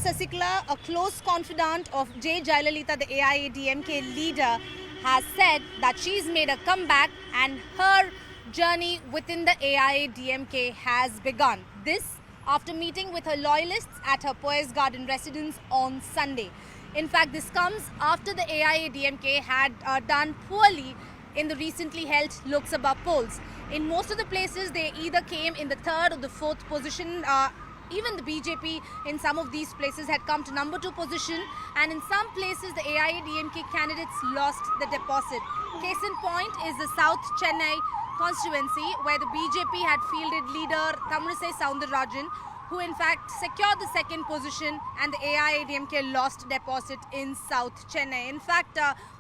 Sasikla, a close confidant of J. Jayalalitha, the AIADMK leader, has said that she's made a comeback and her journey within the AIADMK has begun. This after meeting with her loyalists at her Poise Garden residence on Sunday. In fact, this comes after the AIADMK had done poorly in the recently held Lok Sabha polls. In most of the places, they either came in the third or the fourth position. Even the BJP in some of these places had come to number 2 position, and in some places the AIADMK candidates lost the deposit. Case in point is the South Chennai constituency, where the BJP had fielded leader Tamilisai Soundararajan, who in fact secured the second position, and the AIADMK lost deposit in South Chennai. In fact,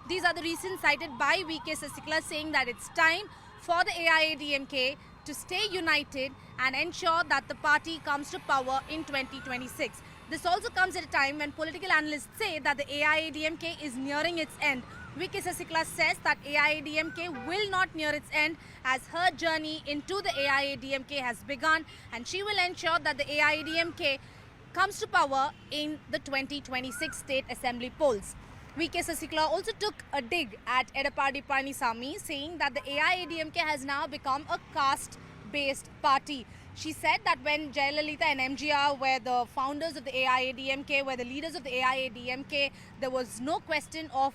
these are the reasons cited by VK Sasikla, saying that it's time for the AIADMK to stay united and ensure that the party comes to power in 2026. This also comes at a time when political analysts say that the AIADMK is nearing its end. VK Sasikla says that AIADMK will not near its end, as her journey into the AIADMK has begun, and she will ensure that the AIADMK comes to power in the 2026 State Assembly polls. VK Sasikla also took a dig at Edappadi Palanisamy, saying that the AIADMK has now become a caste-based party. She said that when Jayalalitha and MGR were the founders of the AIADMK, were the leaders of the AIADMK, there was no question of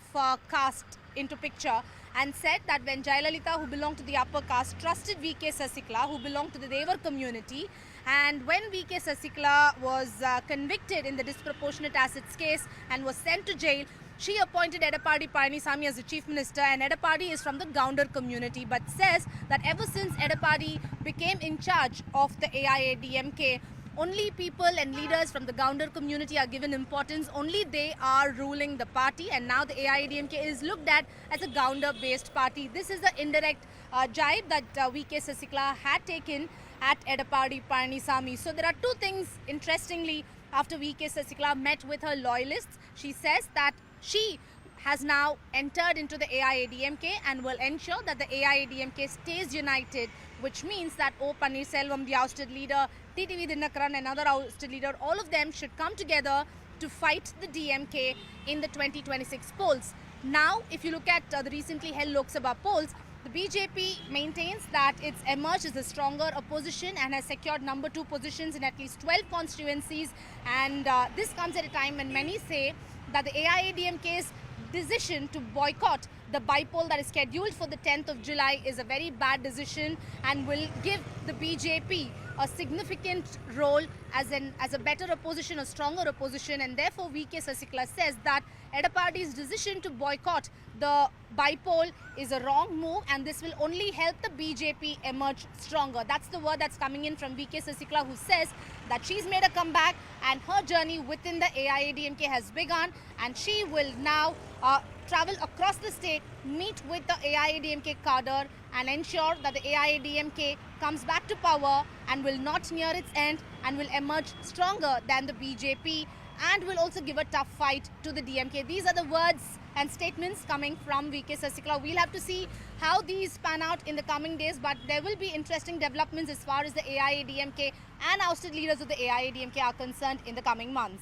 caste into picture, and said that when Jayalalitha, who belonged to the upper caste, trusted VK Sasikla, who belonged to the Devar community, and when VK Sasikla was convicted in the disproportionate assets case and was sent to jail, she appointed Edappadi Palanisamy as the Chief Minister, and Edappadi is from the Gounder community, but says that ever since Edappadi became in charge of the AIADMK, only people and leaders from the Gounder community are given importance. Only they are ruling the party, and now the AIADMK is looked at as a Gounder-based party. This is the indirect jibe that VK Sasikla had taken at Edappadi Palanisamy. So there are two things, interestingly, after VK Sasikla met with her loyalists. She says that she has now entered into the AIADMK and will ensure that the AIADMK stays united, which means that O. Pannirselvam, the ousted leader, TTV Dinakaran, another ousted leader, all of them should come together to fight the DMK in the 2026 polls. Now, if you look at the recently held Lok Sabha polls, the BJP maintains that it's emerged as a stronger opposition and has secured number 2 positions in at least 12 constituencies. And this comes at a time when many say that the AIADMK's decision to boycott the bypoll that is scheduled for the 10th of July is a very bad decision and will give the BJP a significant role as a better opposition, a stronger opposition, and therefore VK Sasikla says that Edappadi's decision to boycott the bypoll is a wrong move, and this will only help the BJP emerge stronger. That's the word that's coming in from VK Sasikla, who says that she's made a comeback and her journey within the AIADMK has begun, and she will now travel across the state, meet with the AIADMK cadre, and ensure that the AIADMK comes back to power and will not near its end and will emerge stronger than the BJP, and will also give a tough fight to the DMK. These are the words and statements coming from VK Sasikla. We'll have to see how these pan out in the coming days, but there will be interesting developments as far as the AIADMK and ousted leaders of the AIADMK are concerned in the coming months.